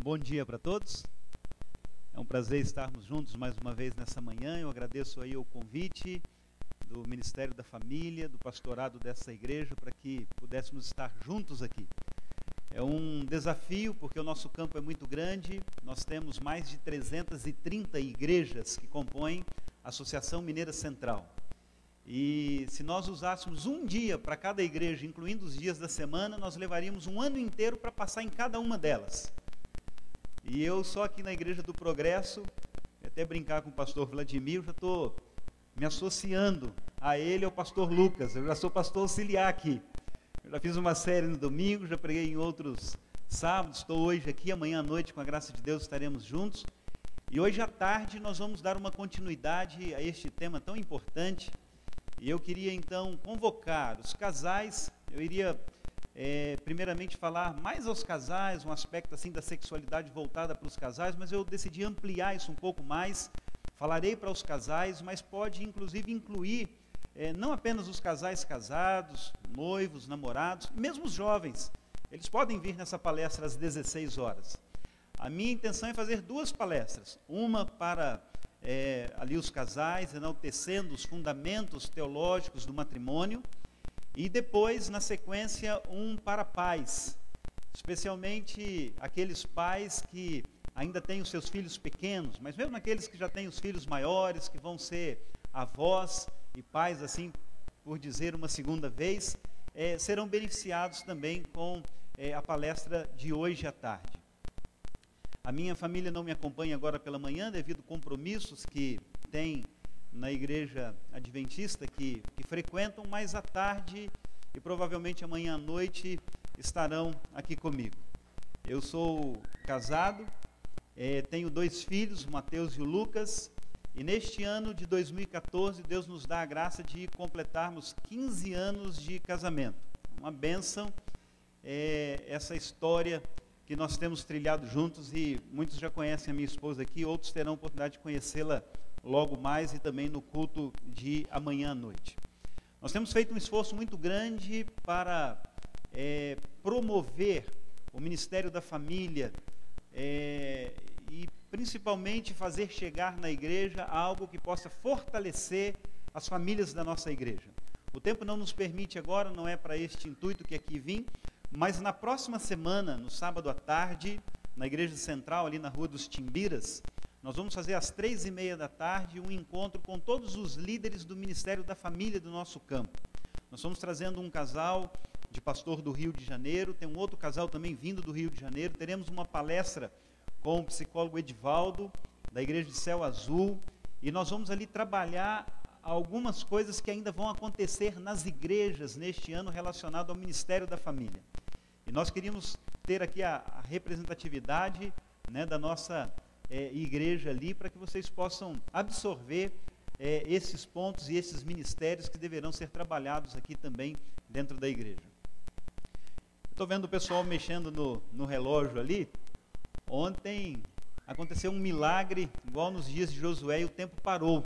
Bom dia para todos. É um prazer estarmos juntos mais uma vez nessa manhã. Eu agradeço aí o convite do Ministério da Família, do pastorado dessa igreja, para que pudéssemos estar juntos aqui. É um desafio, porque o nosso campo é muito grande. Nós temos mais de 330 igrejas que compõem a Associação Mineira Central. E se nós usássemos um dia para cada igreja, incluindo os dias da semana, nós levaríamos um ano inteiro para passar em cada uma delas. E eu só aqui na Igreja do Progresso, até brincar com o pastor Vladimir, já estou me associando a ele e ao pastor Lucas. Eu já sou pastor auxiliar aqui. Eu já fiz uma série no domingo, já preguei em outros sábados, estou hoje aqui, amanhã à noite, com a graça de Deus, estaremos juntos. E hoje à tarde nós vamos dar uma continuidade a este tema tão importante. E eu queria então convocar os casais. Eu iria primeiramente falar mais aos casais, um aspecto assim da sexualidade voltada para os casais, mas eu decidi ampliar isso um pouco mais. Falarei para os casais, mas pode inclusive incluir não apenas os casais casados, noivos, namorados, mesmo os jovens. Eles podem vir nessa palestra às 16 horas. A minha intenção é fazer duas palestras, uma para ali os casais, enaltecendo os fundamentos teológicos do matrimônio, e depois, na sequência, um para pais, especialmente aqueles pais que ainda têm os seus filhos pequenos, mas mesmo aqueles que já têm os filhos maiores, que vão ser avós e pais, assim por dizer uma segunda vez, serão beneficiados também com a palestra de hoje à tarde. A minha família não me acompanha agora pela manhã, devido a compromissos que tem na igreja adventista que frequentam, mas à tarde e provavelmente amanhã à noite estarão aqui comigo. Eu sou casado, tenho dois filhos, o Mateus e o Lucas, e neste ano de 2014 Deus nos dá a graça de completarmos 15 anos de casamento. Uma bênção, essa história que nós temos trilhado juntos, e muitos já conhecem a minha esposa aqui, outros terão a oportunidade de conhecê-la logo mais e também no culto de amanhã à noite. Nós temos feito um esforço muito grande para promover o Ministério da Família e principalmente fazer chegar na igreja algo que possa fortalecer as famílias da nossa igreja. O tempo não nos permite agora, não é para este intuito que aqui vim, mas na próxima semana, no sábado à tarde, na Igreja Central, ali na Rua dos Timbiras, nós vamos fazer às 3h30 da tarde um encontro com todos os líderes do Ministério da Família do nosso campo. Nós estamos trazendo um casal de pastor do Rio de Janeiro, tem um outro casal também vindo do Rio de Janeiro, teremos uma palestra com o psicólogo Edivaldo, da Igreja de Céu Azul, e nós vamos ali trabalhar algumas coisas que ainda vão acontecer nas igrejas neste ano relacionado ao Ministério da Família. E nós queríamos ter aqui a representatividade, da nossa igreja ali, para que vocês possam absorver esses pontos e esses ministérios que deverão ser trabalhados aqui também dentro da igreja. Estou vendo o pessoal mexendo no relógio ali. Ontem aconteceu um milagre, igual nos dias de Josué, e o tempo parou.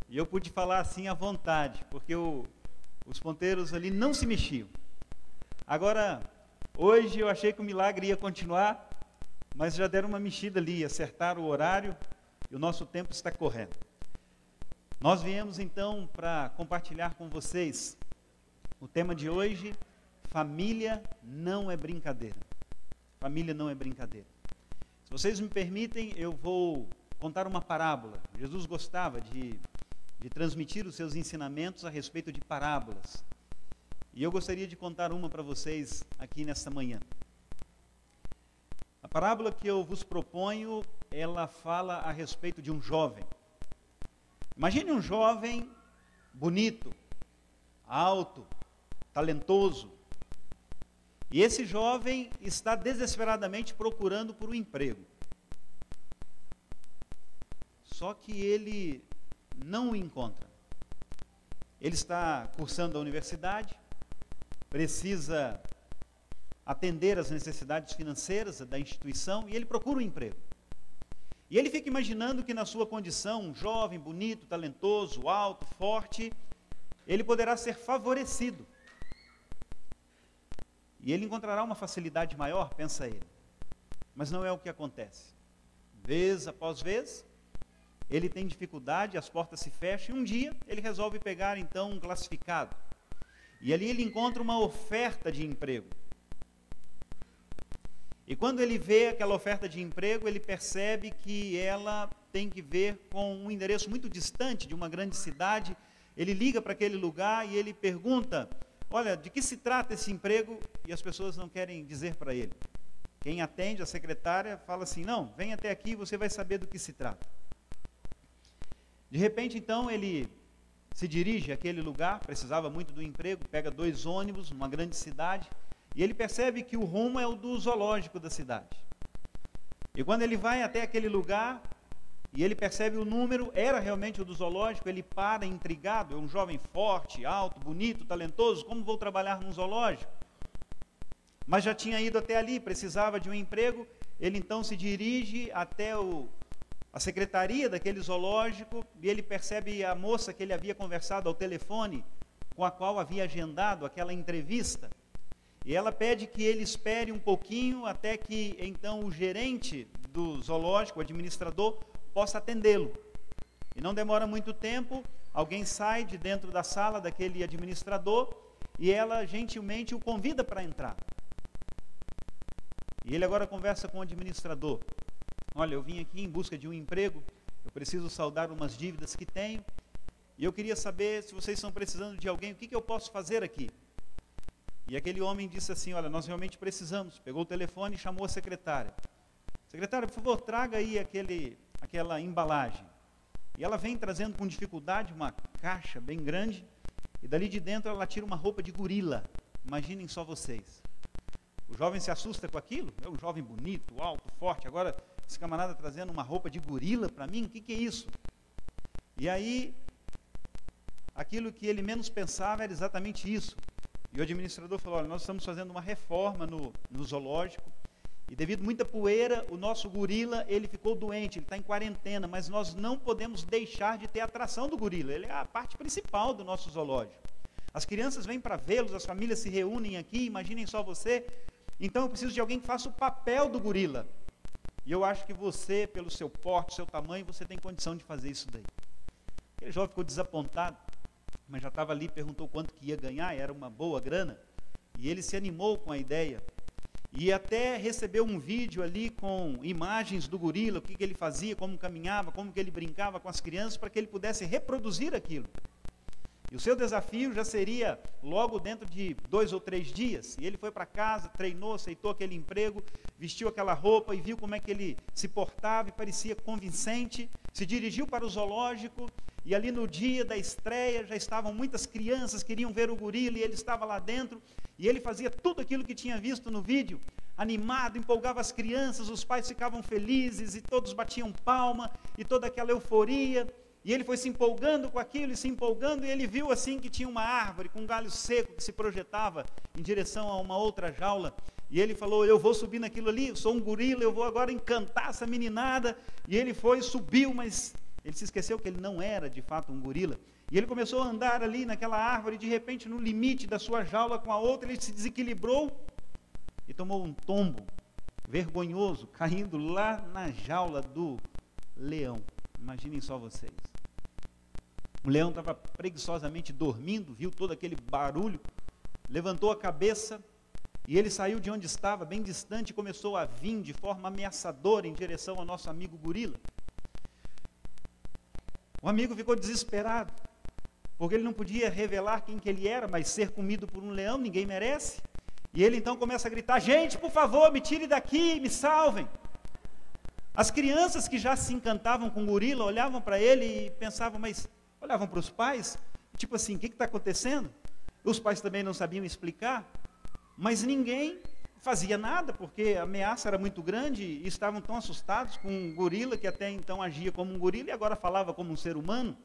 E eu pude falar assim à vontade, porque os ponteiros ali não se mexiam. Agora, hoje eu achei que o milagre ia continuar, mas já deram uma mexida ali, acertaram o horário e o nosso tempo está correndo. Nós viemos então para compartilhar com vocês o tema de hoje: família não é brincadeira. Família não é brincadeira. Se vocês me permitem, eu vou contar uma parábola. Jesus gostava de transmitir os seus ensinamentos a respeito de parábolas. E eu gostaria de contar uma para vocês aqui nesta manhã. A parábola que eu vos proponho, ela fala a respeito de um jovem. Imagine um jovem bonito, alto, talentoso. E esse jovem está desesperadamente procurando por um emprego. Só que ele não o encontra. Ele está cursando a universidade, precisa atender às necessidades financeiras da instituição e ele procura um emprego. E ele fica imaginando que na sua condição, um jovem, bonito, talentoso, alto, forte, ele poderá ser favorecido. E ele encontrará uma facilidade maior, pensa ele. Mas não é o que acontece. Vez após vez, ele tem dificuldade, as portas se fecham, e um dia ele resolve pegar então um classificado. E ali ele encontra uma oferta de emprego. E quando ele vê aquela oferta de emprego, ele percebe que ela tem que ver com um endereço muito distante de uma grande cidade. Ele liga para aquele lugar e ele pergunta: olha, de que se trata esse emprego? E as pessoas não querem dizer para ele. Quem atende, a secretária, fala assim: não, vem até aqui e você vai saber do que se trata. De repente, então, ele se dirige àquele lugar, precisava muito do emprego, pega 2 ônibus numa grande cidade, e ele percebe que o rumo é o do zoológico da cidade. E quando ele vai até aquele lugar, e ele percebe o número, era realmente o do zoológico, ele para intrigado, é um jovem forte, alto, bonito, talentoso, como vou trabalhar num zoológico? Mas já tinha ido até ali, precisava de um emprego, ele então se dirige até a secretaria daquele zoológico, e ele percebe a moça que ele havia conversado ao telefone, com a qual havia agendado aquela entrevista, e ela pede que ele espere um pouquinho até que então o gerente do zoológico, o administrador, possa atendê-lo. E não demora muito tempo, alguém sai de dentro da sala daquele administrador e ela gentilmente o convida para entrar. E ele agora conversa com o administrador: olha, eu vim aqui em busca de um emprego, eu preciso saldar umas dívidas que tenho, e eu queria saber se vocês estão precisando de alguém, o que eu posso fazer aqui? E aquele homem disse assim: olha, nós realmente precisamos. Pegou o telefone e chamou a secretária: secretária, por favor, traga aí aquela embalagem. E ela vem trazendo com dificuldade uma caixa bem grande, e dali de dentro ela tira uma roupa de gorila. Imaginem só vocês. O jovem se assusta com aquilo, é um jovem bonito, alto, forte, agora esse camarada trazendo uma roupa de gorila para mim, o que é isso? E aí, aquilo que ele menos pensava era exatamente isso. E o administrador falou: olha, nós estamos fazendo uma reforma no zoológico, e devido a muita poeira, o nosso gorila, ele ficou doente, ele está em quarentena, mas nós não podemos deixar de ter a atração do gorila, ele é a parte principal do nosso zoológico. As crianças vêm para vê-los, as famílias se reúnem aqui, imaginem só você. Então eu preciso de alguém que faça o papel do gorila. E eu acho que você, pelo seu porte, seu tamanho, você tem condição de fazer isso daí. Aquele jovem ficou desapontado, mas já estava ali, perguntou quanto que ia ganhar, era uma boa grana, e ele se animou com a ideia, e até recebeu um vídeo ali com imagens do gorila, o que ele fazia, como caminhava, como que ele brincava com as crianças, para que ele pudesse reproduzir aquilo. E o seu desafio já seria logo dentro de 2 ou 3 dias, e ele foi para casa, treinou, aceitou aquele emprego, vestiu aquela roupa e viu como é que ele se portava e parecia convincente, se dirigiu para o zoológico, e ali no dia da estreia já estavam muitas crianças, queriam ver o gorila, e ele estava lá dentro, e ele fazia tudo aquilo que tinha visto no vídeo, animado, empolgava as crianças, os pais ficavam felizes, e todos batiam palma, e toda aquela euforia, e ele foi se empolgando com aquilo, e se empolgando, e ele viu assim que tinha uma árvore com um galho seco que se projetava em direção a uma outra jaula, e ele falou: eu vou subir naquilo ali, eu sou um gorila, eu vou agora encantar essa meninada, e ele foi, subiu, mas ele se esqueceu que ele não era de fato um gorila, e ele começou a andar ali naquela árvore, e de repente no limite da sua jaula com a outra, ele se desequilibrou, e tomou um tombo vergonhoso, caindo lá na jaula do leão. Imaginem só vocês. O leão estava preguiçosamente dormindo, viu todo aquele barulho, levantou a cabeça, e ele saiu de onde estava, bem distante, e começou a vir de forma ameaçadora em direção ao nosso amigo gorila. O amigo ficou desesperado, porque ele não podia revelar quem que ele era, mas ser comido por um leão ninguém merece. E ele então começa a gritar: gente, por favor, me tire daqui, me salvem. As crianças que já se encantavam com o gorila olhavam para ele e pensavam, mas olhavam para os pais, tipo assim, o que está acontecendo? Os pais também não sabiam explicar, mas ninguém fazia nada, porque a ameaça era muito grande e estavam tão assustados com um gorila que até então agia como um gorila e agora falava como um ser humano.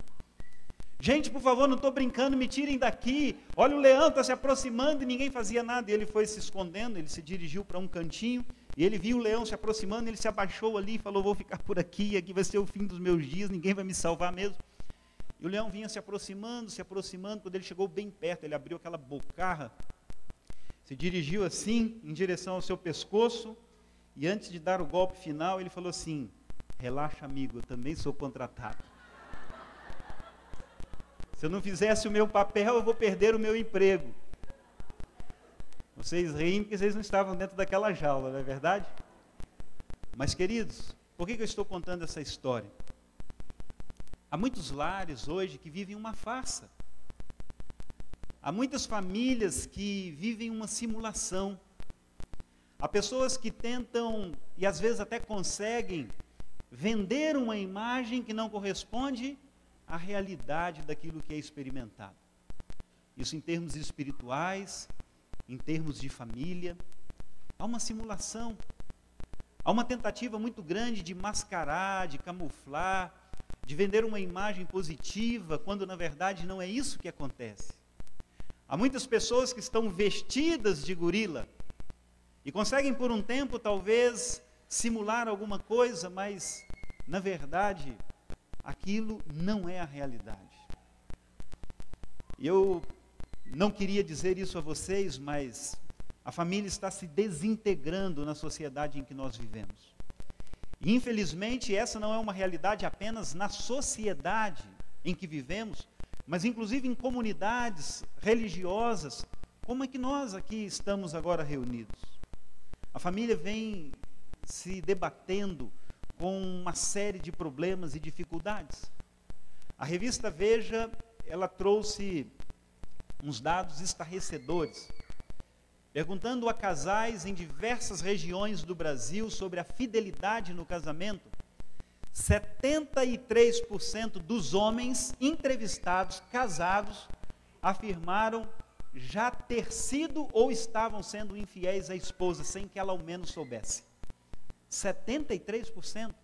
Gente, por favor, não estou brincando, me tirem daqui, olha, o leão está se aproximando, e ninguém fazia nada, e ele foi se escondendo, ele se dirigiu para um cantinho, e ele viu o leão se aproximando, ele se abaixou ali e falou: vou ficar por aqui, aqui vai ser o fim dos meus dias, ninguém vai me salvar mesmo. E o leão vinha se aproximando, quando ele chegou bem perto, ele abriu aquela bocarra, se dirigiu assim, em direção ao seu pescoço, E antes de dar o golpe final, ele falou assim: relaxa, amigo, eu também sou contratado. Se eu não fizesse o meu papel, eu vou perder o meu emprego. Vocês riem porque vocês não estavam dentro daquela jaula, não é verdade? Mas, queridos, por que eu estou contando essa história? Há muitos lares hoje que vivem uma farsa. Há muitas famílias que vivem uma simulação. Há pessoas que tentam, e às vezes até conseguem, vender uma imagem que não corresponde à realidade daquilo que é experimentado. Isso em termos espirituais, em termos de família. Há uma simulação. Há uma tentativa muito grande de mascarar, de camuflar, de vender uma imagem positiva, quando na verdade não é isso que acontece. Há muitas pessoas que estão vestidas de gorila e conseguem por um tempo talvez simular alguma coisa, mas na verdade aquilo não é a realidade. Eu não queria dizer isso a vocês, mas a família está se desintegrando na sociedade em que nós vivemos. E, infelizmente, essa não é uma realidade apenas na sociedade em que vivemos, mas inclusive em comunidades religiosas, como é que nós aqui estamos agora reunidos. A família vem se debatendo com uma série de problemas e dificuldades. A revista Veja, ela trouxe uns dados estarrecedores, perguntando a casais em diversas regiões do Brasil sobre a fidelidade no casamento. 73% dos homens entrevistados, casados, afirmaram já ter sido ou estavam sendo infiéis à esposa, sem que ela ao menos soubesse. 73%.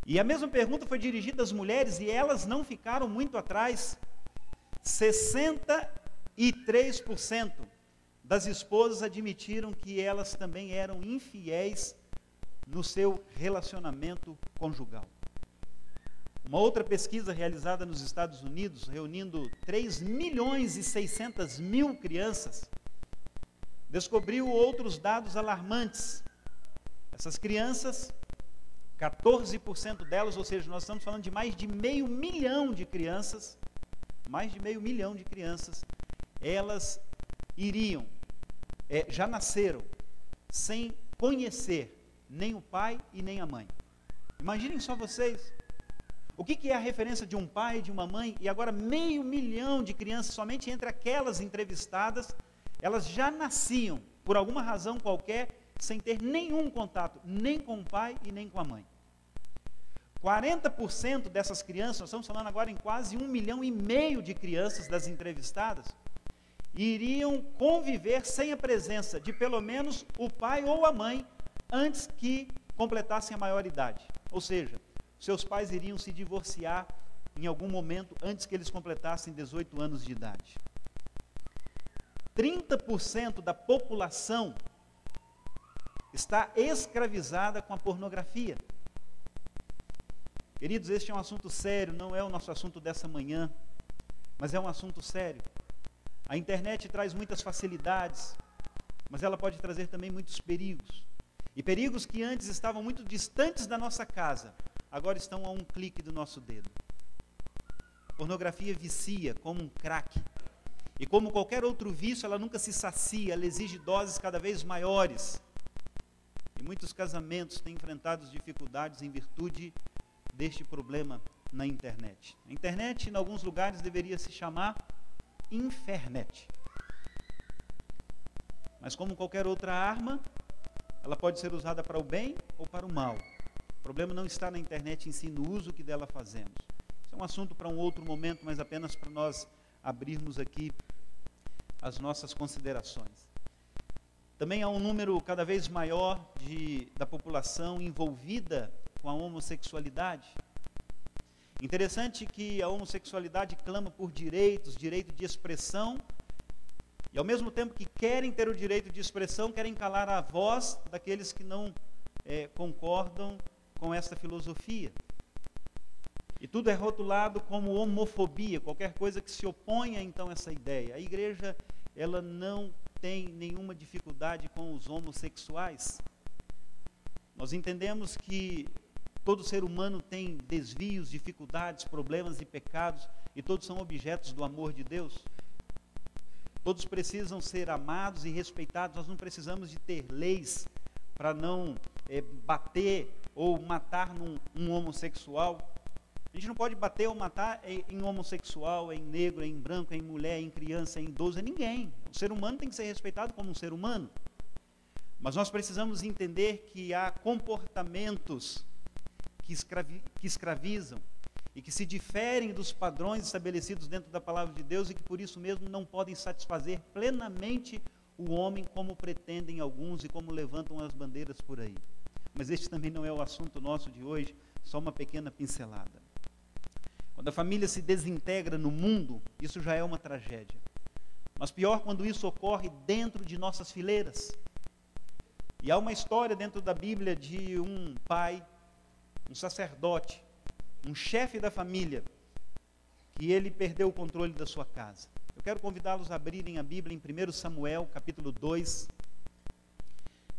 E a mesma pergunta foi dirigida às mulheres e elas não ficaram muito atrás. 63% das esposas admitiram que elas também eram infiéis no seu relacionamento conjugal. Uma outra pesquisa realizada nos Estados Unidos, reunindo 3.600.000 crianças, descobriu outros dados alarmantes. Essas crianças, 14% delas, ou seja, nós estamos falando de mais de 500 mil de crianças, elas iriam, já nasceram sem conhecer nem o pai e nem a mãe. Imaginem só vocês, o que é a referência de um pai e de uma mãe, e agora 500 mil de crianças, somente entre aquelas entrevistadas, elas já nasciam, por alguma razão qualquer, sem ter nenhum contato, nem com o pai e nem com a mãe. 40% dessas crianças, nós estamos falando agora em quase 1,5 milhão de crianças das entrevistadas, iriam conviver sem a presença de pelo menos o pai ou a mãe, antes que completassem a maioridade. Ou seja, seus pais iriam se divorciar em algum momento antes que eles completassem 18 anos de idade. 30% da população está escravizada com a pornografia. Queridos, este é um assunto sério, não é o nosso assunto dessa manhã, mas é um assunto sério. A internet traz muitas facilidades, mas ela pode trazer também muitos perigos. E perigos que antes estavam muito distantes da nossa casa, agora estão a um clique do nosso dedo. A pornografia vicia como um crack. E como qualquer outro vício, ela nunca se sacia, ela exige doses cada vez maiores. E muitos casamentos têm enfrentado dificuldades em virtude deste problema na internet. A internet, em alguns lugares, deveria se chamar Infernet. Mas como qualquer outra arma, ela pode ser usada para o bem ou para o mal. O problema não está na internet em si, no uso que dela fazemos. Isso é um assunto para um outro momento, mas apenas para nós abrirmos aqui as nossas considerações. Também há um número cada vez maior da população envolvida com a homossexualidade. Interessante que a homossexualidade clama por direitos, direito de expressão, e ao mesmo tempo que querem ter o direito de expressão, querem calar a voz daqueles que não concordam com essa filosofia. E tudo é rotulado como homofobia, qualquer coisa que se oponha então a essa ideia. A igreja, ela não tem nenhuma dificuldade com os homossexuais. Nós entendemos que todo ser humano tem desvios, dificuldades, problemas e pecados, e todos são objetos do amor de Deus. Todos precisam ser amados e respeitados. Nós não precisamos de ter leis para não bater ou matar um homossexual. A gente não pode bater ou matar em homossexual, em negro, em branco, em mulher, em criança, em idoso, em ninguém. O ser humano tem que ser respeitado como um ser humano. Mas nós precisamos entender que há comportamentos que escravizam e que se diferem dos padrões estabelecidos dentro da palavra de Deus e que por isso mesmo não podem satisfazer plenamente o homem como pretendem alguns e como levantam as bandeiras por aí. Mas este também não é o assunto nosso de hoje, só uma pequena pincelada. Quando a família se desintegra no mundo, isso já é uma tragédia. Mas pior quando isso ocorre dentro de nossas fileiras. E há uma história dentro da Bíblia de um pai, um sacerdote, um chefe da família, que ele perdeu o controle da sua casa. Eu quero convidá-los a abrirem a Bíblia em 1 Samuel, capítulo 2.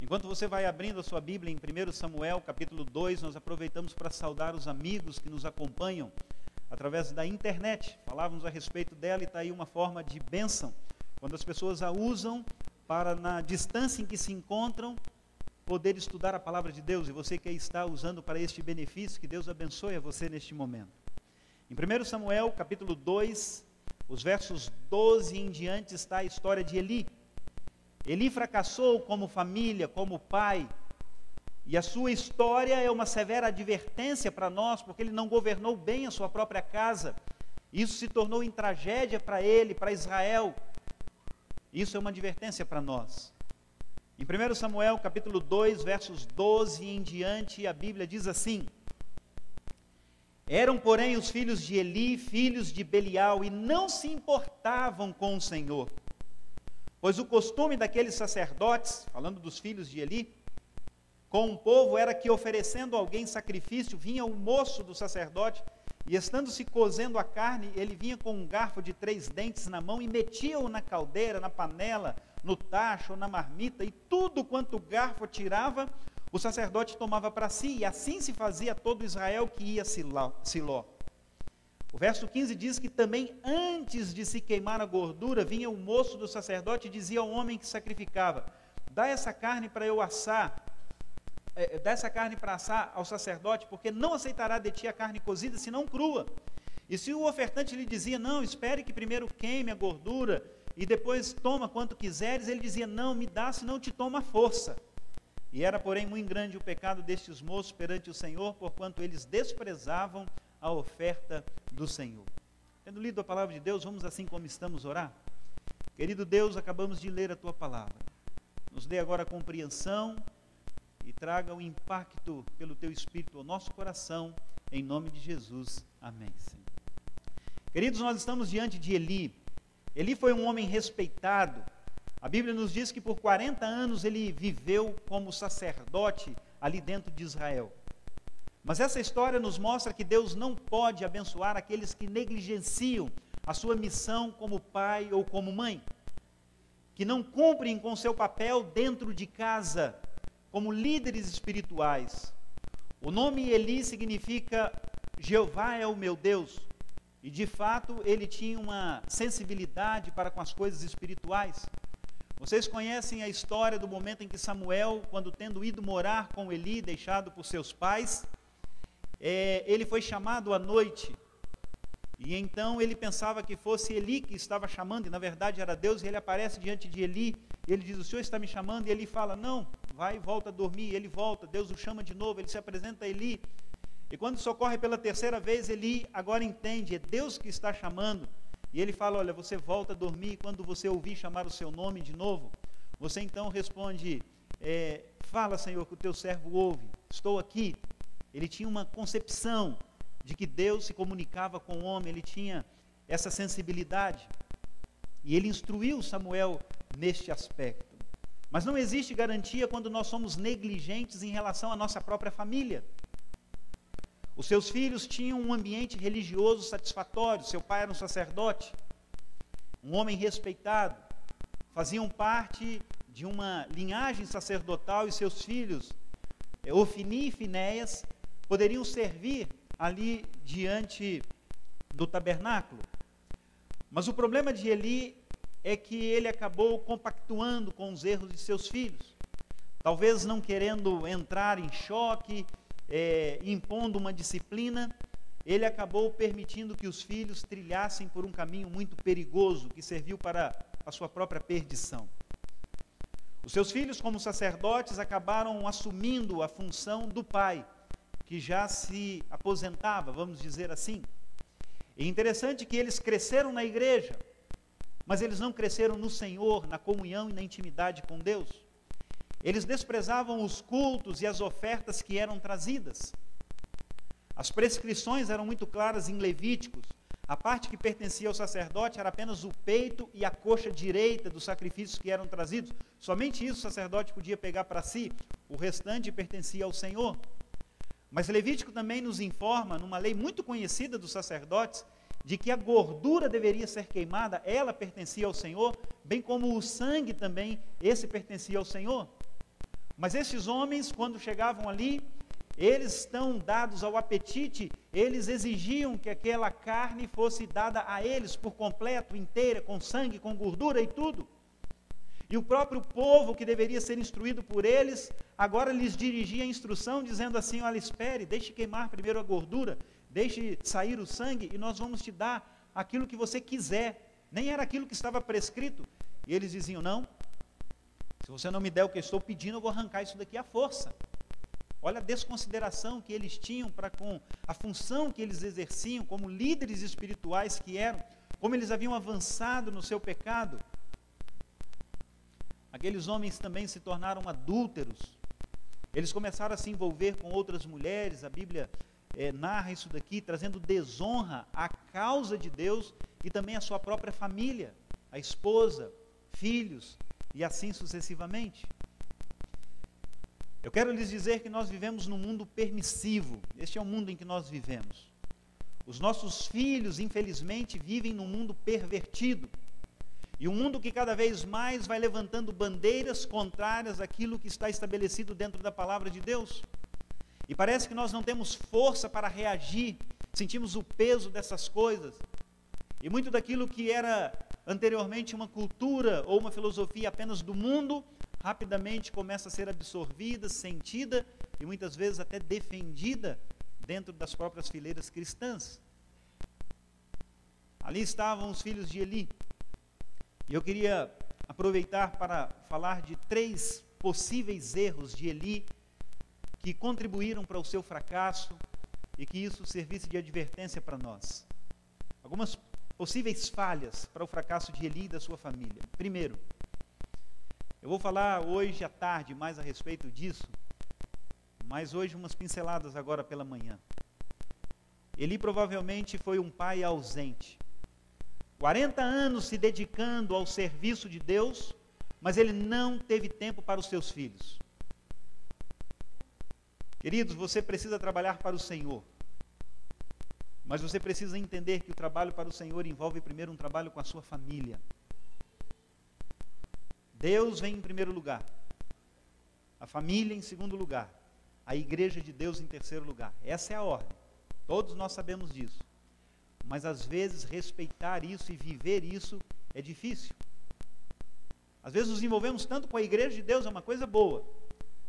Enquanto você vai abrindo a sua Bíblia em 1 Samuel, capítulo 2, nós aproveitamos para saudar os amigos que nos acompanham através da internet. Falávamos a respeito dela e está aí uma forma de bênção, quando as pessoas a usam para, na distância em que se encontram, poder estudar a palavra de Deus. E você que está usando para este benefício, que Deus abençoe a você neste momento. Em 1 Samuel, capítulo 2, os versos 12 em diante, está a história de Eli. Eli fracassou como família, como pai, e a sua história é uma severa advertência para nós, porque ele não governou bem a sua própria casa. Isso se tornou em tragédia para ele, para Israel. Isso é uma advertência para nós. Em 1 Samuel, capítulo 2, versos 12 em diante, a Bíblia diz assim: Eram, porém, os filhos de Eli, filhos de Belial, e não se importavam com o Senhor. Pois o costume daqueles sacerdotes, falando dos filhos de Eli, com o povo era que, oferecendo a alguém sacrifício, vinha o moço do sacerdote, e estando-se cozendo a carne, ele vinha com um garfo de 3 dentes na mão e metia-o na caldeira, na panela, no tacho ou na marmita, e tudo quanto o garfo tirava, o sacerdote tomava para si, e assim se fazia todo Israel que ia a Siló. O verso 15 diz que também antes de se queimar a gordura, vinha o moço do sacerdote e dizia ao homem que sacrificava: dá essa carne para eu assar, dá essa carne para assar ao sacerdote, porque não aceitará de ti a carne cozida, senão crua. E se o ofertante lhe dizia: não, espere que primeiro queime a gordura, e depois toma quanto quiseres, ele dizia: não, me dá, senão te toma a força. E era, porém, muito grande o pecado destes moços perante o Senhor, porquanto eles desprezavam a oferta do Senhor. Tendo lido a palavra de Deus, vamos assim como estamos orar? Querido Deus, acabamos de ler a Tua palavra. Nos dê agora a compreensão e traga o impacto pelo Teu Espírito ao nosso coração, em nome de Jesus. Amém, Senhor. Queridos, nós estamos diante de Eli. Eli foi um homem respeitado. A Bíblia nos diz que por 40 anos ele viveu como sacerdote ali dentro de Israel. Mas essa história nos mostra que Deus não pode abençoar aqueles que negligenciam a sua missão como pai ou como mãe, que não cumprem com seu papel dentro de casa, como líderes espirituais. O nome Eli significa Jeová é o meu Deus, e de fato ele tinha uma sensibilidade para com as coisas espirituais. Vocês conhecem a história do momento em que Samuel, quando tendo ido morar com Eli, deixado por seus pais, ele foi chamado à noite, e então ele pensava que fosse Eli que estava chamando, e na verdade era Deus, e ele aparece diante de Eli, e ele diz: o Senhor está me chamando? E Eli fala: não, vai e volta a dormir. E ele volta, Deus o chama de novo, ele se apresenta a Eli, e quando socorre pela terceira vez, Eli agora entende, é Deus que está chamando, e ele fala: olha, você volta a dormir, e quando você ouvir chamar o seu nome de novo, você então responde: fala, Senhor, que o teu servo ouve, estou aqui. Ele tinha uma concepção de que Deus se comunicava com o homem, ele tinha essa sensibilidade, e ele instruiu Samuel neste aspecto. Mas não existe garantia quando nós somos negligentes em relação à nossa própria família. Os seus filhos tinham um ambiente religioso satisfatório, seu pai era um sacerdote, um homem respeitado, faziam parte de uma linhagem sacerdotal, e seus filhos Ofni e Finéias, poderiam servir ali diante do tabernáculo. Mas o problema de Eli é que ele acabou compactuando com os erros de seus filhos. Talvez não querendo entrar em choque, impondo uma disciplina, ele acabou permitindo que os filhos trilhassem por um caminho muito perigoso, que serviu para a sua própria perdição. Os seus filhos, como sacerdotes, acabaram assumindo a função do pai, que já se aposentava, vamos dizer assim. É interessante que eles cresceram na igreja, mas eles não cresceram no Senhor, na comunhão e na intimidade com Deus. Eles desprezavam os cultos e as ofertas que eram trazidas. As prescrições eram muito claras em Levíticos. A parte que pertencia ao sacerdote era apenas o peito e a coxa direita dos sacrifícios que eram trazidos. Somente isso o sacerdote podia pegar para si, o restante pertencia ao Senhor. Mas Levítico também nos informa, numa lei muito conhecida dos sacerdotes, de que a gordura deveria ser queimada, ela pertencia ao Senhor, bem como o sangue também, esse pertencia ao Senhor. Mas esses homens, quando chegavam ali, eles estão dados ao apetite, eles exigiam que aquela carne fosse dada a eles por completo, inteira, com sangue, com gordura e tudo. E o próprio povo, que deveria ser instruído por eles, agora lhes dirigia a instrução, dizendo assim: olha, espere, deixe queimar primeiro a gordura, deixe sair o sangue, e nós vamos te dar aquilo que você quiser. Nem era aquilo que estava prescrito. E eles diziam: não, se você não me der o que eu estou pedindo, eu vou arrancar isso daqui à força. Olha a desconsideração que eles tinham para com a função que eles exerciam, como líderes espirituais que eram, como eles haviam avançado no seu pecado. Aqueles homens também se tornaram adúlteros. Eles começaram a se envolver com outras mulheres. A Bíblia narra isso daqui, trazendo desonra à causa de Deus e também à sua própria família, a esposa, filhos e assim sucessivamente. Eu quero lhes dizer que nós vivemos num mundo permissivo. Este é o mundo em que nós vivemos. Os nossos filhos, infelizmente, vivem num mundo pervertido. E um mundo que cada vez mais vai levantando bandeiras contrárias àquilo que está estabelecido dentro da palavra de Deus. E parece que nós não temos força para reagir, sentimos o peso dessas coisas. E muito daquilo que era anteriormente uma cultura ou uma filosofia apenas do mundo, rapidamente começa a ser absorvida, sentida e muitas vezes até defendida dentro das próprias fileiras cristãs. Ali estavam os filhos de Eli. E eu queria aproveitar para falar de 3 possíveis erros de Eli que contribuíram para o seu fracasso e que isso servisse de advertência para nós. Algumas possíveis falhas para o fracasso de Eli e da sua família. Primeiro, eu vou falar hoje à tarde mais a respeito disso, mas hoje umas pinceladas agora pela manhã. Eli provavelmente foi um pai ausente. 40 anos se dedicando ao serviço de Deus, mas ele não teve tempo para os seus filhos. Queridos, você precisa trabalhar para o Senhor, mas você precisa entender que o trabalho para o Senhor envolve primeiro um trabalho com a sua família. Deus vem em primeiro lugar, a família em segundo lugar, a igreja de Deus em terceiro lugar. Essa é a ordem, todos nós sabemos disso. Mas às vezes respeitar isso e viver isso é difícil. Às vezes nos envolvemos tanto com a igreja de Deus, é uma coisa boa,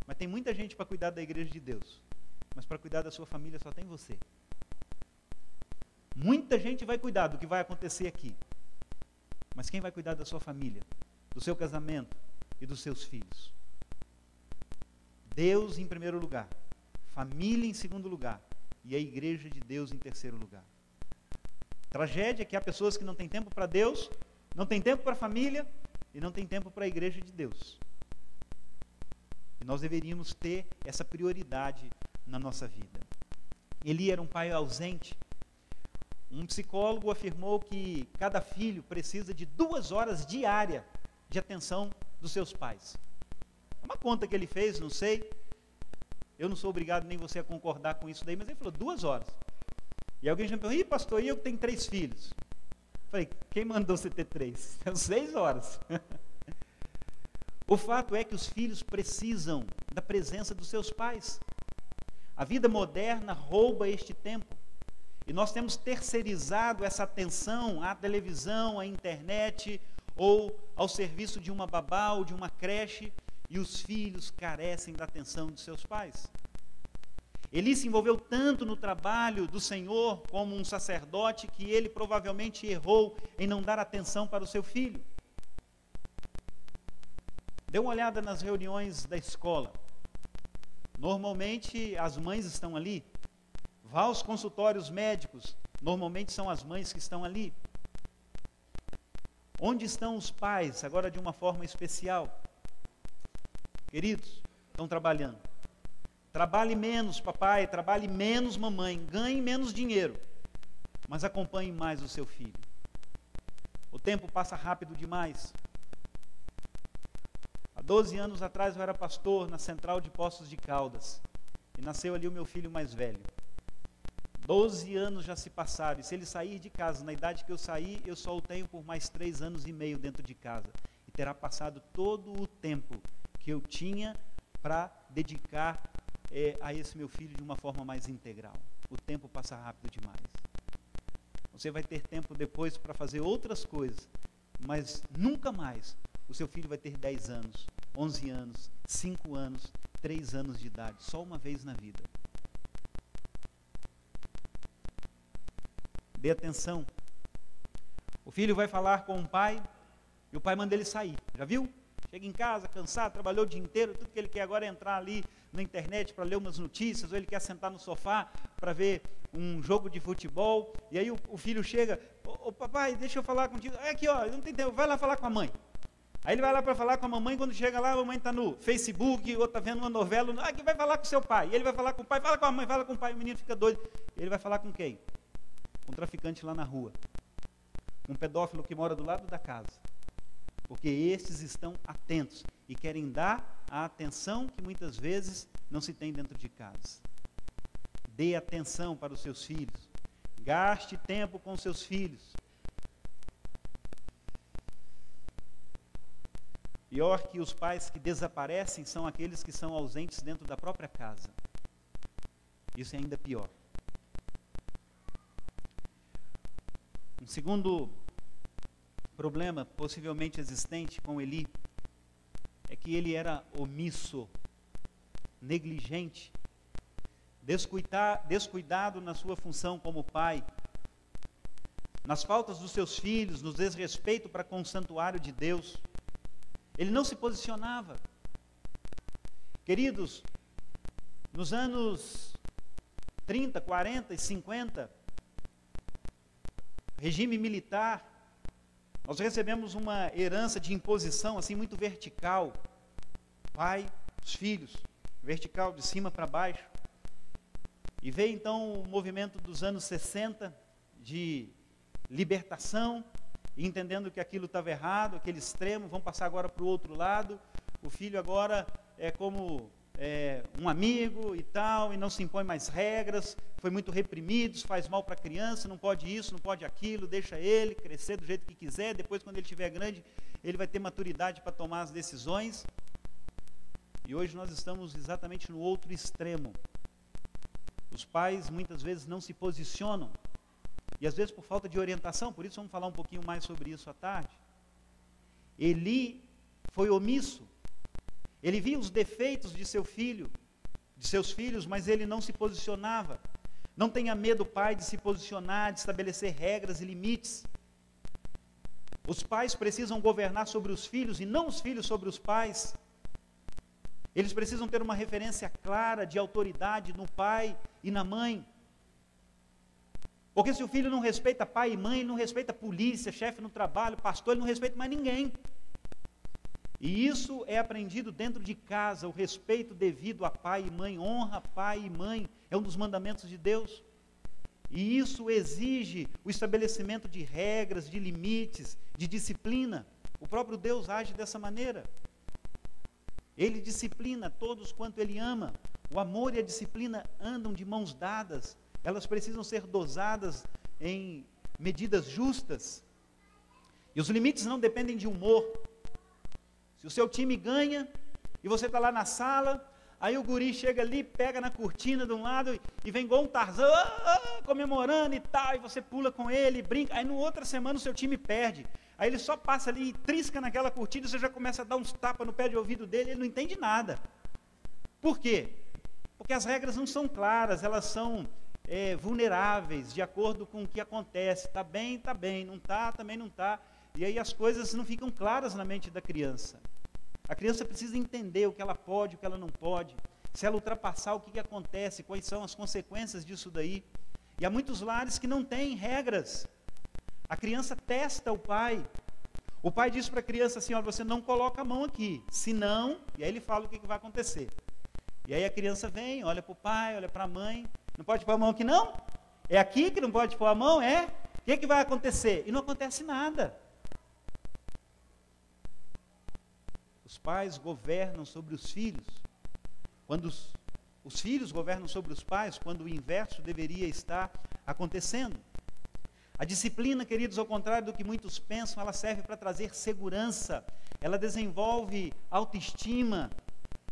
mas tem muita gente para cuidar da igreja de Deus, mas para cuidar da sua família só tem você. Muita gente vai cuidar do que vai acontecer aqui, mas quem vai cuidar da sua família, do seu casamento e dos seus filhos? Deus em primeiro lugar, família em segundo lugar e a igreja de Deus em terceiro lugar. Tragédia é que há pessoas que não têm tempo para Deus, não têm tempo para a família e não têm tempo para a igreja de Deus. E nós deveríamos ter essa prioridade na nossa vida. Eli era um pai ausente. Um psicólogo afirmou que cada filho precisa de 2 horas diárias de atenção dos seus pais. É uma conta que ele fez, não sei. Eu não sou obrigado nem você a concordar com isso daí, mas ele falou 2 horas. E alguém já me perguntou: pastor, e eu que tenho 3 filhos? Eu falei: quem mandou você ter 3? São 6 horas. O fato é que os filhos precisam da presença dos seus pais. A vida moderna rouba este tempo. E nós temos terceirizado essa atenção à televisão, à internet, ou ao serviço de uma babá ou de uma creche, e os filhos carecem da atenção de seus pais. Eli se envolveu tanto no trabalho do Senhor como um sacerdote que ele provavelmente errou em não dar atenção para o seu filho. Dê uma olhada nas reuniões da escola. Normalmente as mães estão ali. Vá aos consultórios médicos. Normalmente são as mães que estão ali. Onde estão os pais, agora de uma forma especial? Queridos, estão trabalhando. Trabalhe menos, papai, trabalhe menos, mamãe, ganhe menos dinheiro, mas acompanhe mais o seu filho. O tempo passa rápido demais. Há 12 anos atrás eu era pastor na Central de Poços de Caldas, e nasceu ali o meu filho mais velho. 12 anos já se passaram, e se ele sair de casa na idade que eu saí, eu só o tenho por mais 3 anos e meio dentro de casa. E terá passado todo o tempo que eu tinha para dedicar a esse meu filho de uma forma mais integral. O tempo passa rápido demais. Você vai ter tempo depois para fazer outras coisas, mas nunca mais o seu filho vai ter 10 anos, 11 anos, 5 anos, 3 anos de idade, só uma vez na vida. Dê atenção. O filho vai falar com o pai e o pai manda ele sair. Já viu? Chega em casa cansado, trabalhou o dia inteiro, tudo que ele quer agora é entrar ali na internet para ler umas notícias, ou ele quer sentar no sofá para ver um jogo de futebol, e aí o filho chega, ô papai, deixa eu falar contigo, aqui ó, não tem tempo, vai lá falar com a mãe. Aí ele vai lá para falar com a mamãe, quando chega lá, a mamãe está no Facebook, ou está vendo uma novela, aqui vai falar com o seu pai, e ele vai falar com o pai, fala com a mãe, fala com o pai, o menino fica doido. Ele vai falar com quem? Com um traficante lá na rua, um pedófilo que mora do lado da casa, porque estes estão atentos e querem dar a atenção que muitas vezes não se tem dentro de casa. Dê atenção para os seus filhos, gaste tempo com seus filhos. Pior que os pais que desaparecem são aqueles que são ausentes dentro da própria casa. Isso é ainda pior. Um segundo problema possivelmente existente com Eli é que ele era omisso, negligente, descuidado na sua função como pai, nas faltas dos seus filhos, no desrespeito para com o santuário de Deus. Ele não se posicionava. Queridos, nos anos 30, 40 e 50, regime militar, nós recebemos uma herança de imposição assim muito vertical. Pai, os filhos, vertical de cima para baixo. E veio então o movimento dos anos 60 de libertação, e entendendo que aquilo estava errado, aquele extremo, vamos passar agora para o outro lado. O filho agora é como um amigo e tal, e não se impõe mais regras, foi muito reprimido, faz mal para a criança, não pode isso, não pode aquilo, deixa ele crescer do jeito que quiser, depois quando ele estiver grande, ele vai ter maturidade para tomar as decisões. E hoje nós estamos exatamente no outro extremo. Os pais muitas vezes não se posicionam, e às vezes por falta de orientação, por isso vamos falar um pouquinho mais sobre isso à tarde. Eli foi omisso. Ele via os defeitos de seu filho, de seus filhos, mas ele não se posicionava. Não tenha medo, pai, de se posicionar, de estabelecer regras e limites. Os pais precisam governar sobre os filhos e não os filhos sobre os pais. Eles precisam ter uma referência clara de autoridade no pai e na mãe. Porque se o filho não respeita pai e mãe, não respeita polícia, chefe no trabalho, pastor, ele não respeita mais ninguém. E isso é aprendido dentro de casa, o respeito devido a pai e mãe, honra pai e mãe, é um dos mandamentos de Deus. E isso exige o estabelecimento de regras, de limites, de disciplina. O próprio Deus age dessa maneira. Ele disciplina todos quanto Ele ama. O amor e a disciplina andam de mãos dadas. Elas precisam ser dosadas em medidas justas. E os limites não dependem de humor. Se o seu time ganha e você está lá na sala, Aí o guri chega ali, pega na cortina de um lado e vem igual um Tarzan, comemorando e tal, e você pula com ele, brinca. Aí, no outra semana, o seu time perde. Aí ele só passa ali e trisca naquela cortina, você já começa a dar uns tapas no pé de ouvido dele, ele não entende nada. Por quê? Porque as regras não são claras, elas são vulneráveis, de acordo com o que acontece. Está bem, não está, também não está. E aí as coisas não ficam claras na mente da criança. A criança precisa entender o que ela pode, o que ela não pode. Se ela ultrapassar, o que acontece, quais são as consequências disso daí. E há muitos lares que não têm regras. A criança testa o pai. O pai diz para a criança assim, olha, você não coloca a mão aqui, senão... E aí ele fala o que vai acontecer. E aí a criança vem, olha para o pai, olha para a mãe. Não pode pôr a mão aqui não? É aqui que não pode pôr a mão? É? O que vai acontecer? E não acontece nada. Os pais governam sobre os filhos. Quando os filhos governam sobre os pais, quando o inverso deveria estar acontecendo. A disciplina, queridos, ao contrário do que muitos pensam, ela serve para trazer segurança, ela desenvolve autoestima,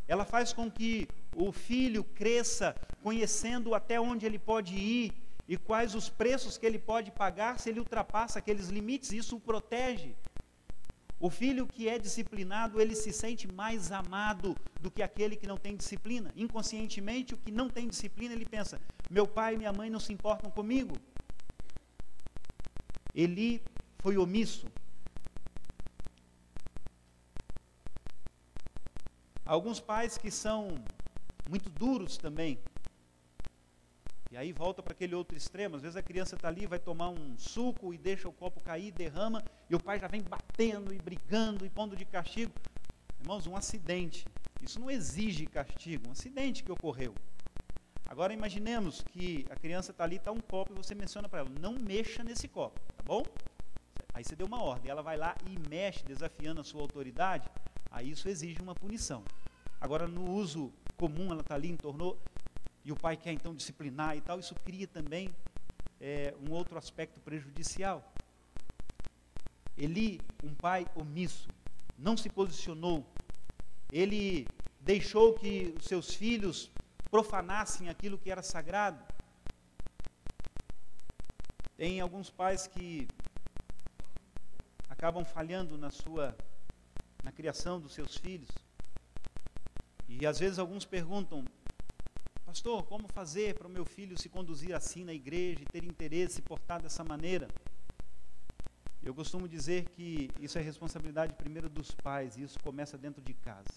ela faz com que o filho cresça conhecendo até onde ele pode ir e quais os preços que ele pode pagar se ele ultrapassa aqueles limites, isso o protege. O filho que é disciplinado, ele se sente mais amado do que aquele que não tem disciplina. Inconscientemente, o que não tem disciplina, ele pensa, meu pai e minha mãe não se importam comigo. Eli foi omisso. Alguns pais que são muito duros também. E aí volta para aquele outro extremo. Às vezes a criança está ali, vai tomar um suco e deixa o copo cair, derrama, e o pai já vem batendo e brigando e pondo de castigo. Irmãos, um acidente. Isso não exige castigo, um acidente que ocorreu. Agora imaginemos que a criança está ali, está um copo, e você menciona para ela, não mexa nesse copo, tá bom? Aí você deu uma ordem, ela vai lá e mexe, desafiando a sua autoridade, aí isso exige uma punição. Agora, no uso comum, ela está ali, entornou, e o pai quer então disciplinar e tal, isso cria também um outro aspecto prejudicial. Eli, um pai omisso, não se posicionou, ele deixou que os seus filhos profanassem aquilo que era sagrado. Tem alguns pais que acabam falhando na criação dos seus filhos. E às vezes alguns perguntam, pastor, como fazer para o meu filho se conduzir assim na igreja e ter interesse e portar dessa maneira? Eu costumo dizer que isso é responsabilidade primeiro dos pais, e isso começa dentro de casa.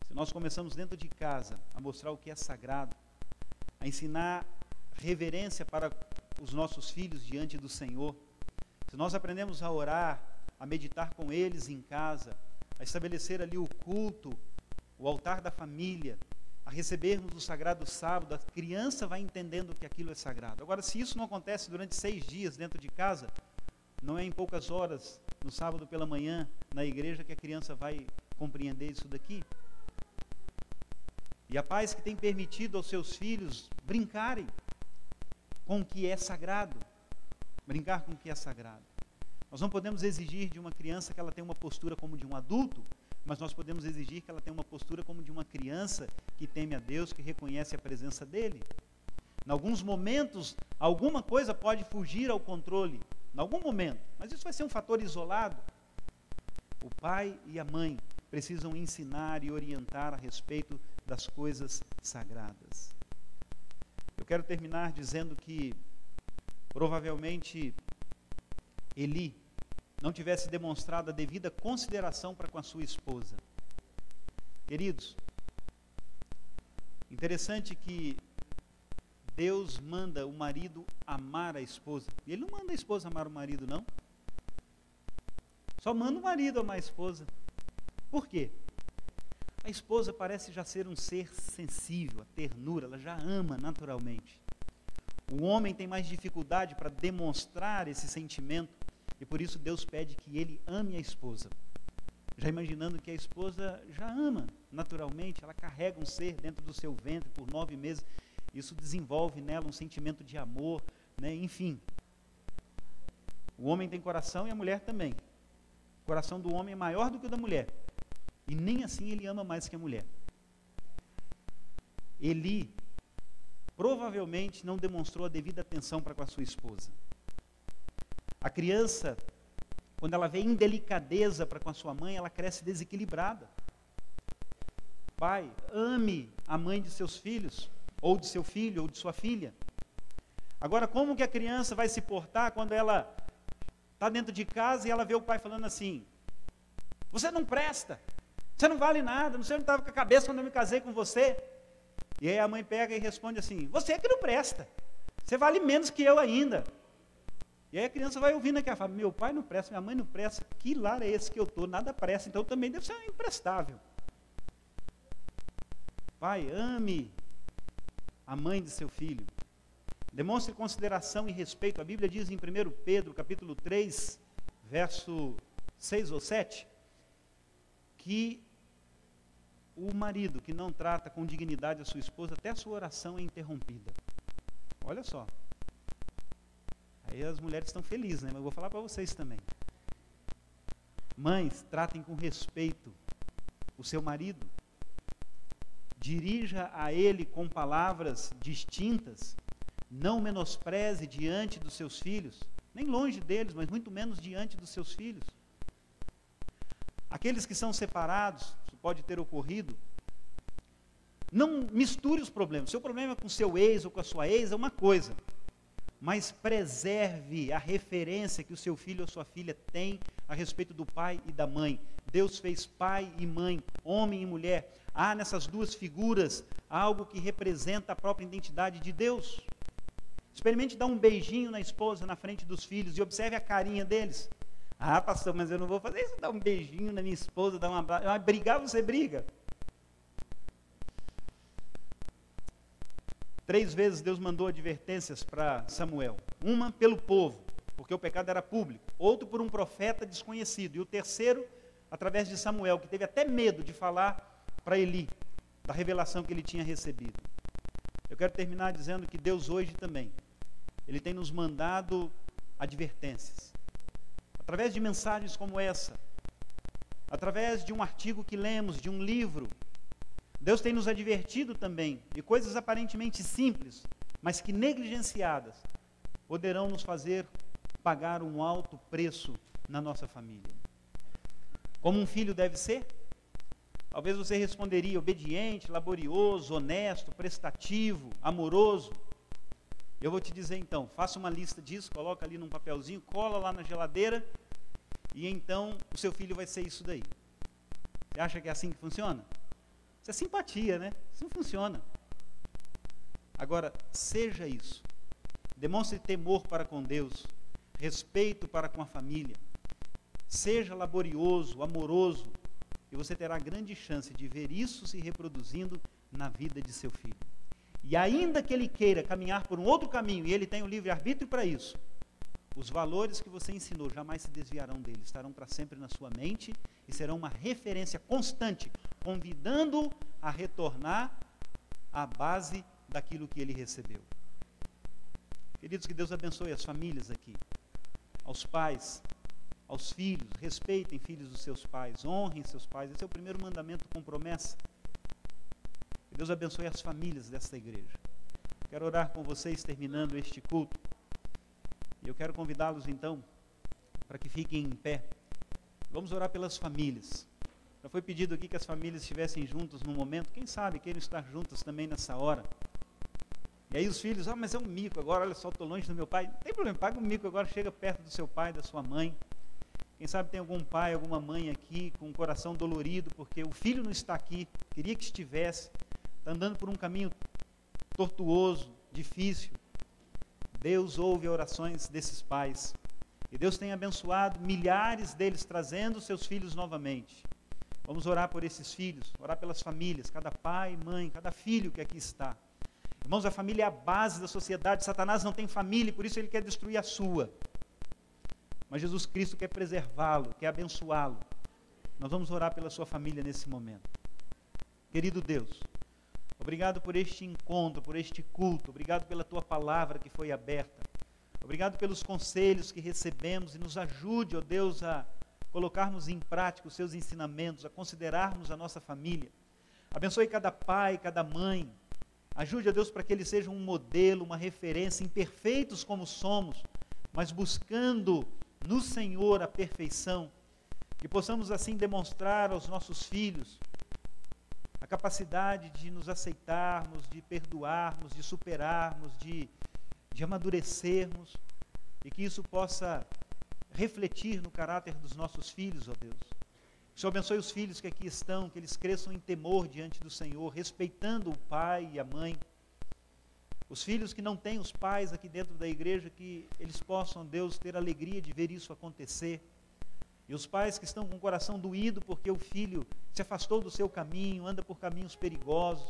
Se nós começamos dentro de casa a mostrar o que é sagrado, a ensinar reverência para os nossos filhos diante do Senhor, se nós aprendemos a orar, a meditar com eles em casa, a estabelecer ali o culto, o altar da família, a recebermos o sagrado sábado, a criança vai entendendo que aquilo é sagrado. Agora, se isso não acontece durante 6 dias dentro de casa, não é em poucas horas, no sábado pela manhã, na igreja, que a criança vai compreender isso daqui. E há pais que têm permitido aos seus filhos brincarem com o que é sagrado. Brincar com o que é sagrado. Nós não podemos exigir de uma criança que ela tenha uma postura como de um adulto, mas nós podemos exigir que ela tenha uma postura como de uma criança que teme a Deus, que reconhece a presença dEle. Em alguns momentos, alguma coisa pode fugir ao controle, em algum momento, mas isso vai ser um fator isolado. O pai e a mãe precisam ensinar e orientar a respeito das coisas sagradas. Eu quero terminar dizendo que, provavelmente, Eli não tivesse demonstrado a devida consideração para com a sua esposa. Queridos, interessante que Deus manda o marido amar a esposa. E Ele não manda a esposa amar o marido, não. Só manda o marido amar a esposa. Por quê? A esposa parece já ser um ser sensível, a ternura, ela já ama naturalmente. O homem tem mais dificuldade para demonstrar esse sentimento, e por isso Deus pede que ele ame a esposa. Já imaginando que a esposa já ama naturalmente, ela carrega um ser dentro do seu ventre por 9 meses, isso desenvolve nela um sentimento de amor, né? Enfim. O homem tem coração e a mulher também. O coração do homem é maior do que o da mulher. E nem assim ele ama mais que a mulher. Eli provavelmente não demonstrou a devida atenção para com a sua esposa. A criança, quando ela vê indelicadeza para com a sua mãe, ela cresce desequilibrada. Pai, ame a mãe de seus filhos, ou de seu filho, ou de sua filha. Agora, como que a criança vai se portar quando ela está dentro de casa e ela vê o pai falando assim: você não presta, você não vale nada, você não estava com a cabeça quando eu me casei com você. E aí a mãe pega e responde assim: você é que não presta, você vale menos que eu ainda. E aí a criança vai ouvindo aqui, ela fala: meu pai não presta, minha mãe não presta, que lar é esse que eu estou? Nada presta, então também deve ser imprestável. Pai, ame a mãe de seu filho. Demonstre consideração e respeito. A Bíblia diz em 1 Pedro, capítulo 3, verso 6 ou 7, que o marido que não trata com dignidade a sua esposa, até a sua oração é interrompida. Olha só. Aí as mulheres estão felizes, né? Mas eu vou falar para vocês também. Mães, tratem com respeito o seu marido. Dirija a ele com palavras distintas. Não menospreze diante dos seus filhos, nem longe deles, mas muito menos diante dos seus filhos. Aqueles que são separados, isso pode ter ocorrido, não misture os problemas. Seu problema é com seu ex ou com a sua ex é uma coisa, mas preserve a referência que o seu filho ou sua filha tem a respeito do pai e da mãe. Deus fez pai e mãe, homem e mulher. Há nessas duas figuras algo que representa a própria identidade de Deus. Experimente dar um beijinho na esposa, na frente dos filhos, e observe a carinha deles. Ah, pastor, mas eu não vou fazer isso, dar um beijinho na minha esposa, dar um abraço. Brigar, você briga. 3 vezes Deus mandou advertências para Samuel. Uma pelo povo, porque o pecado era público. Outro por um profeta desconhecido. E o terceiro, através de Samuel, que teve até medo de falar para Eli, da revelação que ele tinha recebido. Eu quero terminar dizendo que Deus hoje também, Ele tem nos mandado advertências. Através de mensagens como essa, através de um artigo que lemos, de um livro, Deus tem nos advertido também de coisas aparentemente simples, mas que negligenciadas poderão nos fazer pagar um alto preço na nossa família. Como um filho deve ser? Talvez você responderia: obediente, laborioso, honesto, prestativo, amoroso. Eu vou te dizer então, faça uma lista disso, coloca ali num papelzinho, cola lá na geladeira, e então o seu filho vai ser isso daí. Você acha que é assim que funciona? Isso é simpatia, né? Isso não funciona. Agora, seja isso. Demonstre temor para com Deus, respeito para com a família. Seja laborioso, amoroso, e você terá grande chance de ver isso se reproduzindo na vida de seu filho. E ainda que ele queira caminhar por um outro caminho, e ele tem o livre-arbítrio para isso, os valores que você ensinou jamais se desviarão dele, estarão para sempre na sua mente e serão uma referência constante, convidando-o a retornar à base daquilo que ele recebeu. Queridos, que Deus abençoe as famílias aqui, aos pais, aos filhos, respeitem filhos dos seus pais, honrem seus pais. Esse é o primeiro mandamento com promessa. Que Deus abençoe as famílias desta igreja. Quero orar com vocês terminando este culto. E eu quero convidá-los então para que fiquem em pé. Vamos orar pelas famílias. Já foi pedido aqui que as famílias estivessem juntas no momento. Quem sabe queiram estar juntas também nessa hora. E aí os filhos: mas é um mico agora, olha só, estou longe do meu pai. Não tem problema, paga um mico agora, chega perto do seu pai, da sua mãe. Quem sabe tem algum pai, alguma mãe aqui com o coração dolorido, porque o filho não está aqui, queria que estivesse, está andando por um caminho tortuoso, difícil. Deus ouve orações desses pais, e Deus tem abençoado milhares deles, trazendo seus filhos novamente. Vamos orar por esses filhos, orar pelas famílias, cada pai, mãe, cada filho que aqui está. Irmãos, a família é a base da sociedade. Satanás não tem família e por isso ele quer destruir a sua. Mas Jesus Cristo quer preservá-lo, quer abençoá-lo. Nós vamos orar pela sua família nesse momento. Querido Deus, obrigado por este encontro, por este culto. Obrigado pela tua palavra que foi aberta. Obrigado pelos conselhos que recebemos e nos ajude, ó Deus, a colocarmos em prática os seus ensinamentos, a considerarmos a nossa família. Abençoe cada pai, cada mãe, Ajude, ó Deus, para que eles sejam um modelo, uma referência, imperfeitos como somos, mas buscando no Senhor a perfeição, que possamos assim demonstrar aos nossos filhos a capacidade de nos aceitarmos, de perdoarmos, de superarmos, de amadurecermos, e que isso possa refletir no caráter dos nossos filhos, ó Deus. Que o Senhor abençoe os filhos que aqui estão, que eles cresçam em temor diante do Senhor, respeitando o pai e a mãe. Os filhos que não têm os pais aqui dentro da igreja, que eles possam, Deus, ter alegria de ver isso acontecer. E os pais que estão com o coração doído porque o filho se afastou do seu caminho, anda por caminhos perigosos,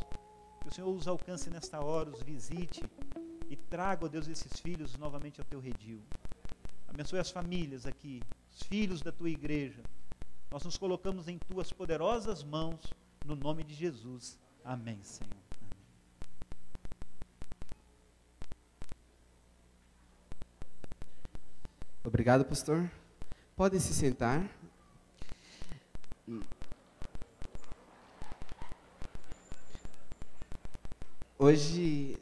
que o Senhor os alcance nesta hora, os visite e traga, ó Deus, esses filhos novamente ao teu redil. Abençoe as famílias aqui, os filhos da tua igreja. Nós nos colocamos em tuas poderosas mãos, no nome de Jesus. Amém, Senhor. Obrigado, pastor. Podem se sentar. Hoje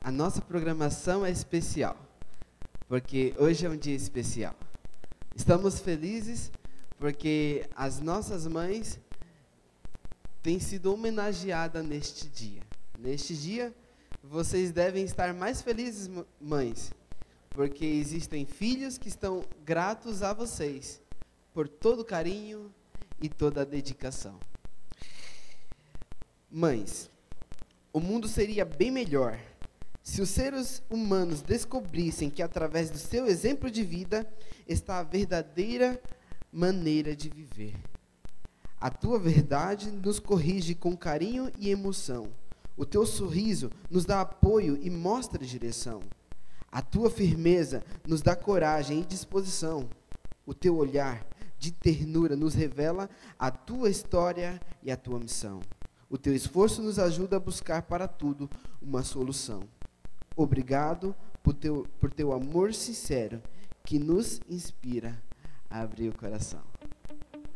a nossa programação é especial, porque hoje é um dia especial. Estamos felizes porque as nossas mães têm sido homenageadas neste dia. Neste dia, vocês devem estar mais felizes, mães, porque existem filhos que estão gratos a vocês por todo o carinho e toda a dedicação. Mães, o mundo seria bem melhor se os seres humanos descobrissem que através do seu exemplo de vida está a verdadeira maneira de viver. A tua verdade nos corrige com carinho e emoção. O teu sorriso nos dá apoio e mostra direção. A tua firmeza nos dá coragem e disposição. O teu olhar de ternura nos revela a tua história e a tua missão. O teu esforço nos ajuda a buscar para tudo uma solução. Obrigado por teu amor sincero, que nos inspira a abrir o coração.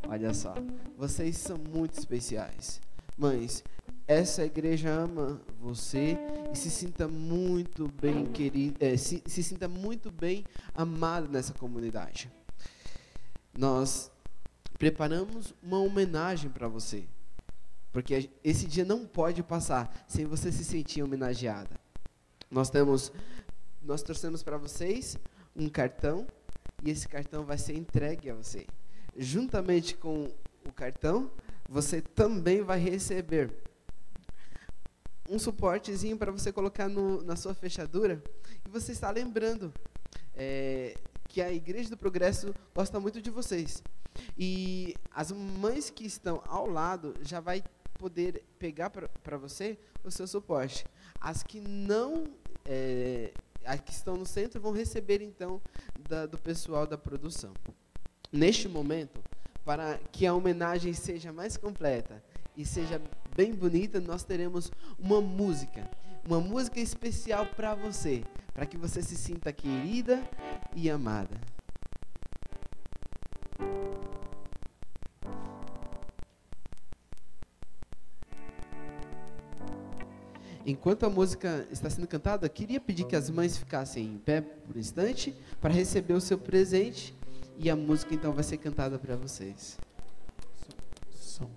Olha só, vocês são muito especiais. Mães, essa igreja ama você e se sinta muito bem querida, se sinta muito bem amada nessa comunidade. Nós preparamos uma homenagem para você, porque esse dia não pode passar sem você se sentir homenageada. Nós trouxemos para vocês um cartão, e esse cartão vai ser entregue a você. Juntamente com o cartão, você também vai receber um suportezinho para você colocar na sua fechadura, e você está lembrando que a Igreja do Progresso gosta muito de vocês. E as mães que estão ao lado já vai poder pegar para você o seu suporte. As que não, as que estão no centro vão receber então do pessoal da produção. Neste momento, para que a homenagem seja mais completa e seja bem bonita, nós teremos uma música especial para você, para que você se sinta querida e amada. Enquanto a música está sendo cantada, queria pedir que as mães ficassem em pé por um instante para receber o seu presente, e a música então vai ser cantada para vocês. Som.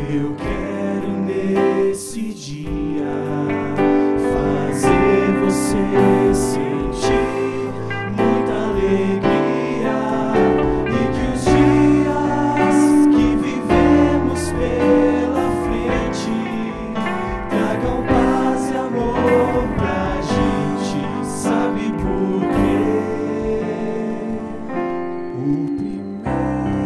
Eu quero nesse dia fazer você sentir muita alegria, e que os dias que vivemos pela frente tragam paz e amor pra gente. Sabe por quê? O primeiro amor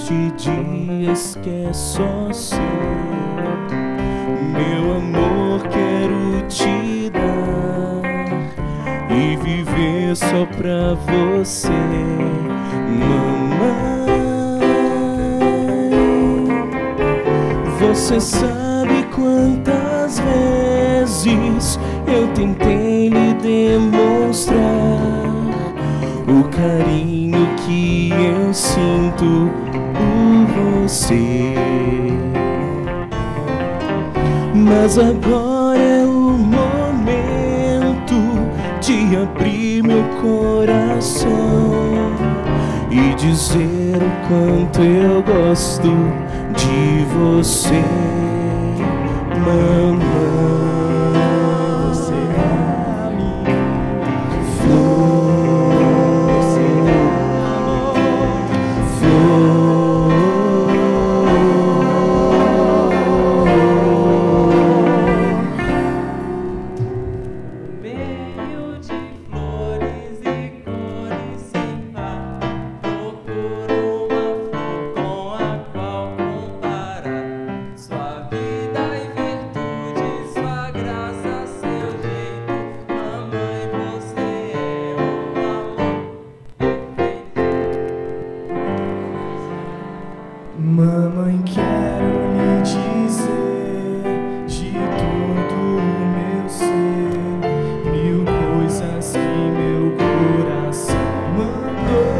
de dias que é só seu. Meu amor, quero te dar e viver só pra você, mamãe. Você sabe quantas vezes eu tentei lhe demonstrar o carinho que eu sinto por você. Mas agora é o momento de abrir meu coração e dizer o quanto eu gosto de você, mamãe. Você é a minha flor, você é amor, flor. Meio de flores e cores sem par, procuro uma flor com a qual comparar sua vida e virtude, sua graça, seu jeito. Mamãe, você é um amor perfeito. Mamãe, quero lhe dizer de todo o meu ser, mil coisas que meu coração mandou.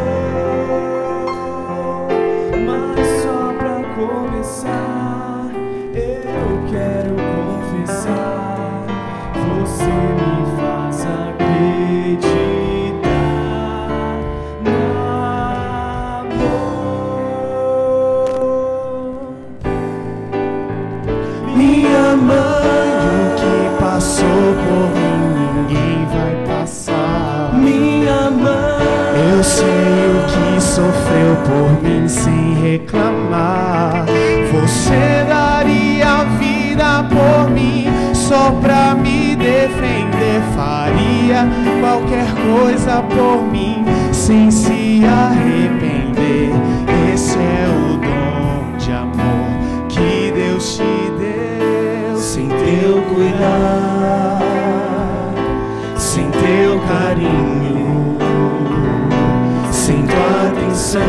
Mas só pra começar, eu quero confessar, você me faz acreditar no amor. Minha mãe, o que passou por mim, ninguém vai passar. Minha mãe, eu sei o que sofreu por mim sem reclamar. Você daria a vida por mim, só pra me defender. Faria qualquer coisa por mim, sem se arrepender. Esse é o dom de amor que Deus te deu. Sem teu cuidar, sem teu carinho, sem tua atenção,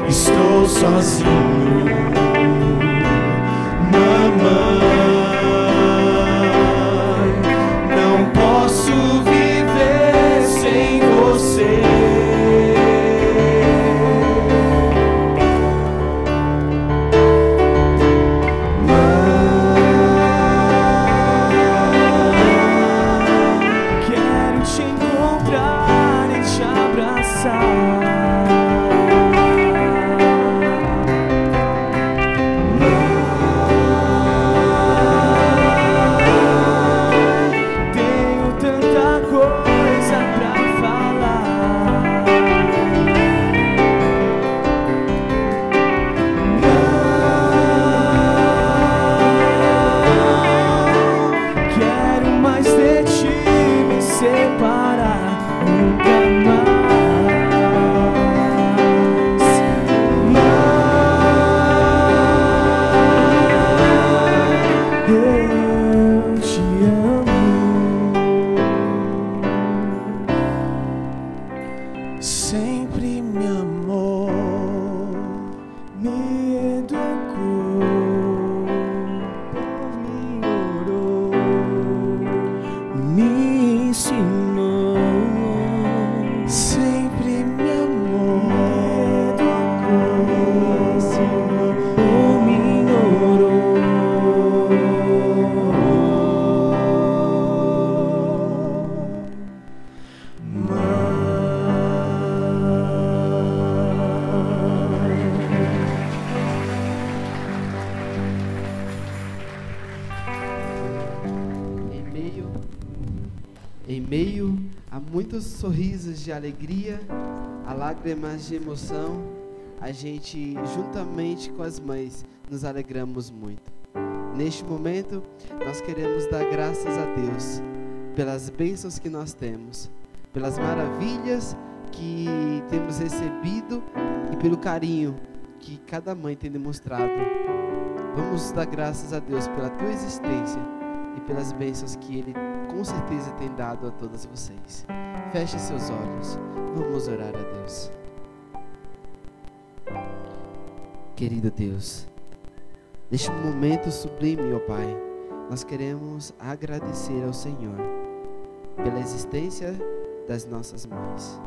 estou sozinho, mamãe. Não posso viver sem você. Quero te encontrar e te abraçar. Tenho tanta coisa pra falar. Não quero mais de ti me separar nunca mais. Eu te amo. Sempre me amou, me educou, por mim orou, me ensinou. Sempre me amou, me educou, me ensinou, por mim orou. Em meio a muitos sorrisos de alegria, a lágrimas de emoção, a gente, juntamente com as mães, nos alegramos muito. Neste momento, nós queremos dar graças a Deus pelas bênçãos que nós temos, pelas maravilhas que temos recebido e pelo carinho que cada mãe tem demonstrado. Vamos dar graças a Deus pela tua existência e pelas bênçãos que Ele com certeza tem dado a todas vocês. Feche seus olhos. Vamos orar a Deus. Querido Deus, neste momento sublime, ó Pai, nós queremos agradecer ao Senhor pela existência das nossas mães.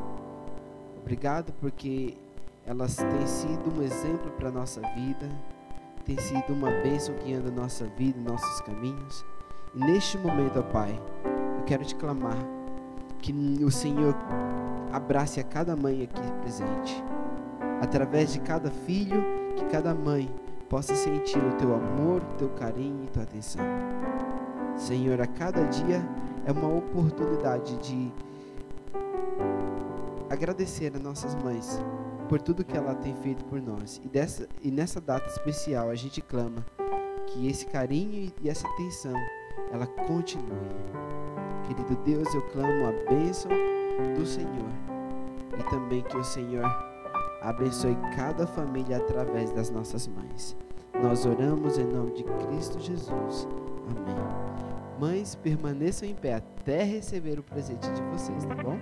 Obrigado porque elas têm sido um exemplo para a nossa vida, têm sido uma bênção guiando a nossa vida, nossos caminhos. E neste momento, ó Pai, eu quero te clamar que o Senhor abrace a cada mãe aqui presente. Através de cada filho, que cada mãe possa sentir o teu amor, o teu carinho e tua atenção. Senhor, a cada dia é uma oportunidade de agradecer a nossas mães por tudo que ela tem feito por nós. E nessa data especial a gente clama que esse carinho e essa atenção ela continue. Querido Deus, eu clamo a bênção do Senhor e também que o Senhor abençoe cada família através das nossas mães. Nós oramos em nome de Cristo Jesus. Amém. Mães, permaneçam em pé até receber o presente de vocês, tá bom?